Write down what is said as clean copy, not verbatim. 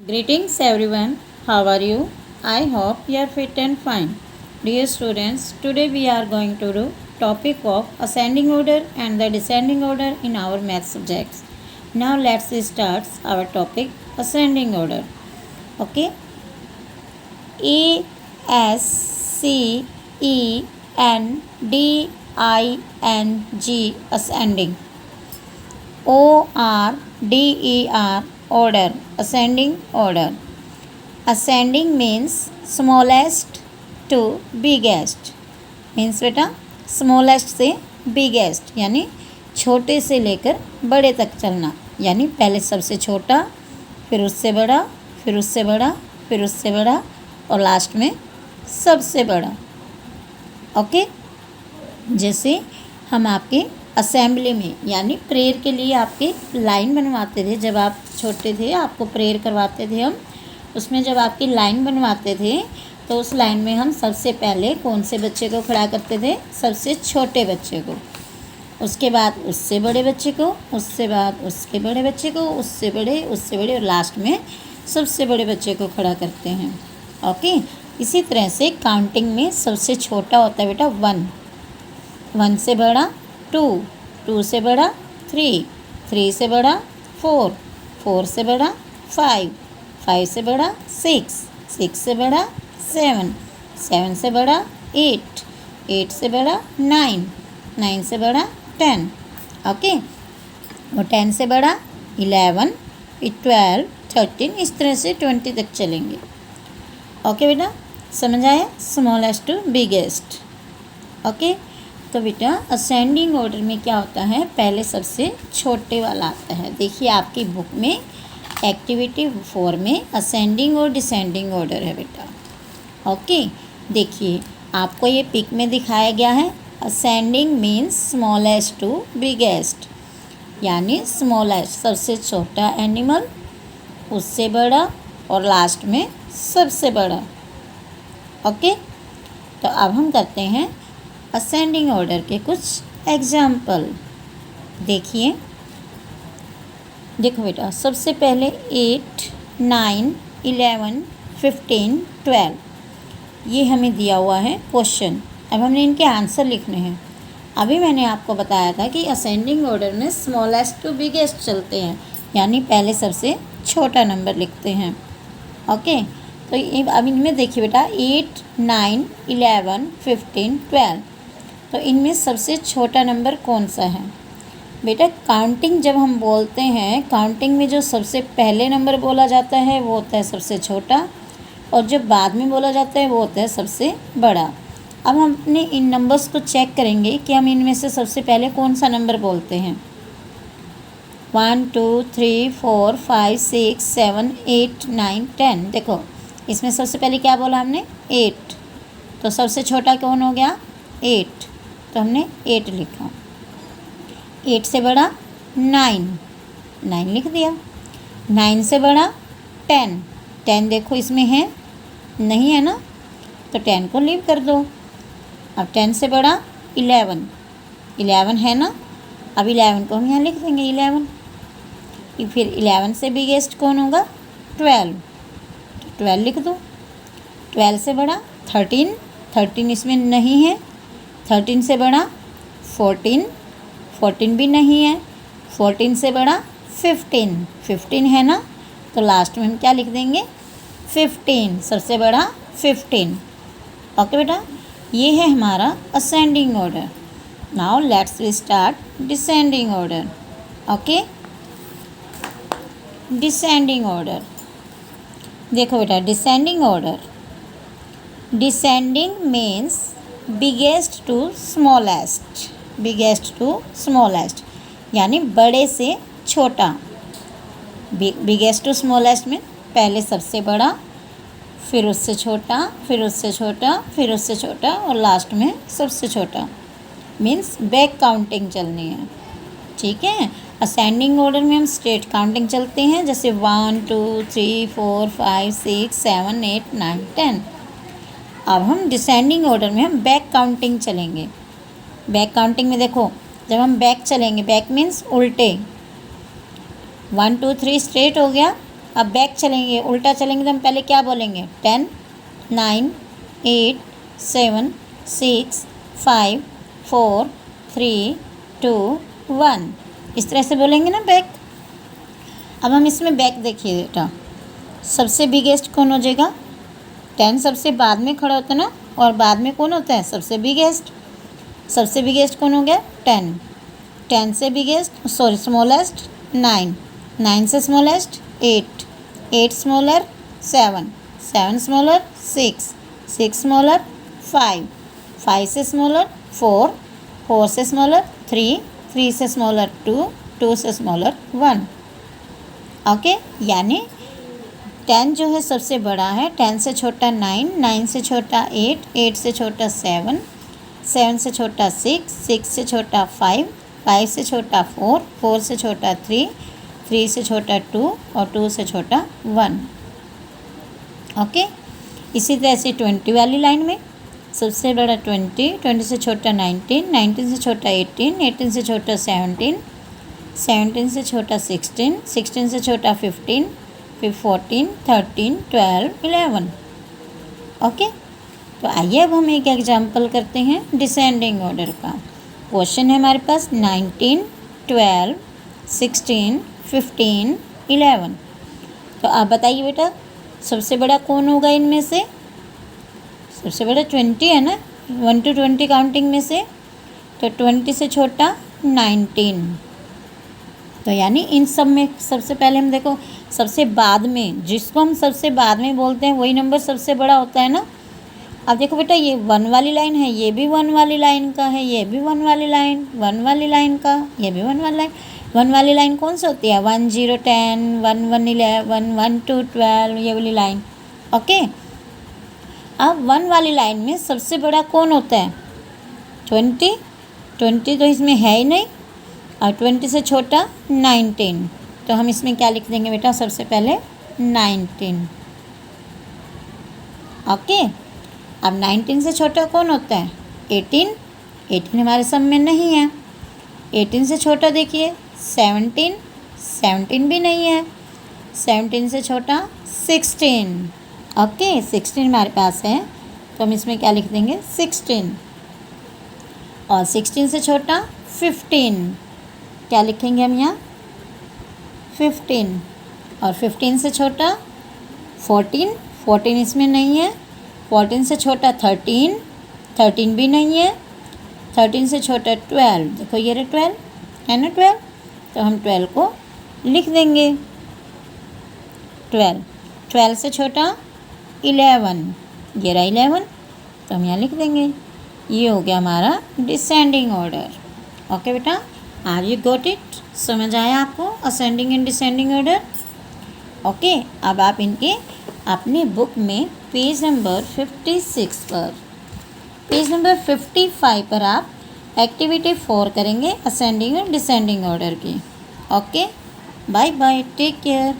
Greetings everyone, how are you? I hope you are fit and fine. Dear students, today we are going to do topic of ascending order and the descending order in our math subjects. Now let's start our topic ascending order. Okay? A S C E N D I N G ascending. O R D E R order, ascending order. Ascending means smallest to biggest. Means बेटा smallest से biggest यानी छोटे से लेकर बड़े तक चलना, यानी पहले सबसे छोटा, फिर उससे बड़ा, फिर उससे बड़ा, फिर उससे बड़ा और लास्ट में सबसे बड़ा. ओके, जैसे हम आपके असेंबली में यानी प्रेयर के लिए आपके लाइन बनवाते थे. जब आप छोटे थे आपको प्रेयर करवाते थे हम, उसमें जब आपकी लाइन बनवाते थे तो उस लाइन में हम सबसे पहले कौन से बच्चे को खड़ा करते थे? सबसे छोटे बच्चे को. उसके बाद उससे बड़े बच्चे को, उससे बाद उसके बड़े बच्चे को, उससे बड़े और लास्ट में सबसे बड़े बच्चे को खड़ा करते हैं. ओके, इसी तरह से काउंटिंग में सबसे छोटा होता है बेटा 1, 1 से बड़ा 2, 2 से बड़ा 3, 3 से बड़ा 4, 4 से बड़ा 5, 5 से बड़ा 6, 6 से बड़ा 7, 7 से बड़ा 8, 8 से बड़ा 9, 9 से बड़ा 10. ओके, और 10 से बड़ा 11, 12, 13, इस तरह से 20 तक चलेंगे. ओके बेटा, समझ आया? Smallest to biggest. ओके, तो बेटा असेंडिंग ऑर्डर में क्या होता है? पहले सबसे छोटे वाला आता है. देखिए आपकी बुक में एक्टिविटी 4 में असेंडिंग और डिसेंडिंग ऑर्डर है बेटा. ओके, देखिए आपको ये पिक में दिखाया गया है. Ascending means smallest to biggest, यानी स्मॉलेस्ट सबसे छोटा एनिमल, उससे बड़ा और लास्ट में सबसे बड़ा. ओके, तो अब हम करते हैं असेंडिंग ऑर्डर के कुछ एग्जाम्पल. देखिए, देखो बेटा, सबसे पहले 8, 9, 11, 15, 12 ये हमें दिया हुआ है क्वेश्चन. अब हमने इनके आंसर लिखने हैं. अभी मैंने आपको बताया था कि असेंडिंग ऑर्डर में स्मॉलेस्ट टू बिगेस्ट चलते हैं, यानी पहले सबसे छोटा नंबर लिखते हैं. ओके, तो अब इनमें देखिए बेटा 8, 9, 11, 15, 12, तो इनमें सबसे छोटा नंबर कौन सा है? बेटा काउंटिंग जब हम बोलते हैं, काउंटिंग में जो सबसे पहले नंबर बोला जाता है वो होता है सबसे छोटा, और जो बाद में बोला जाता है वो होता है सबसे बड़ा. अब हम अपने इन नंबर्स को चेक करेंगे कि हम इनमें से सबसे पहले कौन सा नंबर बोलते हैं. 1, 2, 3, 4, 5, 6, 7, 8, 9, 10. देखो इसमें सबसे पहले क्या बोला हमने? 8. तो सबसे छोटा कौन हो गया? 8. तो हमने 8 लिखा. 8 से बड़ा 9, 9 लिख दिया. 9 से बड़ा 10, 10 देखो इसमें है नहीं है ना, तो 10 को लीव कर दो. अब 10 से बड़ा 11, 11 है ना, अब 11 को हम यहाँ लिख देंगे 11. फिर 11 से बिगेस्ट कौन होगा? 12, तो 12 लिख दो. 12 से बड़ा 13, 13 इसमें नहीं है. 13 से बड़ा 14, 14 भी नहीं है. 14 से बड़ा 15, 15 है ना, तो लास्ट में हम क्या लिख देंगे? 15, सबसे बड़ा 15. ओके बेटा, ये है हमारा ascending order. Now let's we start descending order. Okay, descending order. देखो बेटा, descending order, descending means biggest to smallest, biggest to smallest यानी बड़े से छोटा. बिगेस्ट टू स्मॉलेस्ट में पहले सबसे बड़ा, फिर उससे छोटा, फिर उससे छोटा, फिर उससे छोटा और लास्ट में सबसे छोटा. मीन्स बैक काउंटिंग चलनी है. ठीक है, असेंडिंग ऑर्डर में हम स्ट्रेट काउंटिंग चलते हैं, जैसे 1, 2, 3, 4, 5, 6, 7, 8, 9, 10. अब हम डिसेंडिंग ऑर्डर में हम बैक काउंटिंग चलेंगे. बैक काउंटिंग में देखो, जब हम बैक चलेंगे, बैक मीन्स उल्टे. 1, 2, 3 स्ट्रेट हो गया, अब बैक चलेंगे, उल्टा चलेंगे तो हम पहले क्या बोलेंगे? 10, 9, 8, 7, 6, 5, 4, 3, 2, 1, इस तरह से बोलेंगे ना बैक। अब हम इसमें बैक देखिए बेटा, सबसे बिगेस्ट कौन हो जाएगा? 10 सबसे बाद में खड़ा होता है ना, और बाद में कौन होता है? सबसे बिगेस्ट। सबसे बिगेस्ट कौन हो गया? 10। 10 से बिगेस्ट स्मॉलेस्ट 9। 9 से स्मॉलेस्ट 8। 8 स्मॉलर 7। 7 स्मॉलर 6। 6 स्मॉलर 5। 5 से स्मॉलर 4। 4 से स्मॉलर 3। 3 से स्मॉलर 2। 2 से स्मॉलर 1। ओके, यानी 10 जो है सबसे बड़ा है। 10 से छोटा 9। 9 से छोटा 8। 8 से छोटा 7। 7 से छोटा 6। 6 से छोटा 5। 5 से छोटा 4। 4 से छोटा 3। 3 से छोटा 2 और 2 से छोटा 1। ओके, इसी तरह से 20 वाली लाइन में सबसे बड़ा 20। 20 से छोटा 19। 19 से छोटा 18। 18 से छोटा 17। 17 से छोटा 16। 16 से छोटा 15। फिर 14, 13, 12, 11। ओके, तो आइए अब हम एक एग्जाम्पल करते हैं डिसेंडिंग ऑर्डर का। क्वेश्चन है हमारे पास 19, 12, 16, 15, 11। तो आप बताइए बेटा, सबसे बड़ा कौन होगा इनमें से? सबसे बड़ा 20 है ना, 1 to 20 काउंटिंग में से। तो 20 से छोटा 19। तो यानी इन सब में सबसे पहले हम देखो, सबसे बाद में, जिसको हम सबसे बाद में बोलते हैं वही नंबर सबसे बड़ा होता है ना। अब देखो बेटा, ये 1 वाली लाइन है, ये भी 1 वाली लाइन का है, ये भी 1 वाली लाइन, 1 वाली लाइन का, ये भी 1 वाली लाइन। 1 वाली लाइन कौन सी होती है? 1, 0, 10, 1, 1, 11, 1, 2, 12, ये वाली लाइन। ओके, अब 1 वाली लाइन में सबसे बड़ा कौन होता है? 20। 20 तो इसमें है ही नहीं, और 20 से छोटा 19। तो हम इसमें क्या लिख देंगे बेटा? सबसे पहले 19। ओके, अब 19 से छोटा कौन होता है? 18। 18 हमारे सब में नहीं है। 18 से छोटा देखिए 17। 17 भी नहीं है। 17 से छोटा 16। ओके, 16 हमारे पास है, तो हम इसमें क्या लिख देंगे? 16। और 16 से छोटा 15, क्या लिखेंगे हम यहाँ? 15। और 15 से छोटा 14। 14 इसमें नहीं है। 14 से छोटा 13। 13 भी नहीं है। 13 से छोटा 12, देखो ये रहा 12, है ना 12, तो हम 12 को लिख देंगे 12। 12 से छोटा 11, ये रहा 11, तो हम यहाँ लिख देंगे। ये हो गया हमारा डिसेंडिंग ऑर्डर। ओके बेटा, आर यू गॉट इट? समझ आया आपको ascending and descending order? Okay, अब आप इनके अपनी बुक में पेज नंबर 56 पर, पेज नंबर 55 पर आप एक्टिविटी 4 करेंगे असेंडिंग और डिसेंडिंग ऑर्डर की। Okay, bye bye, take care.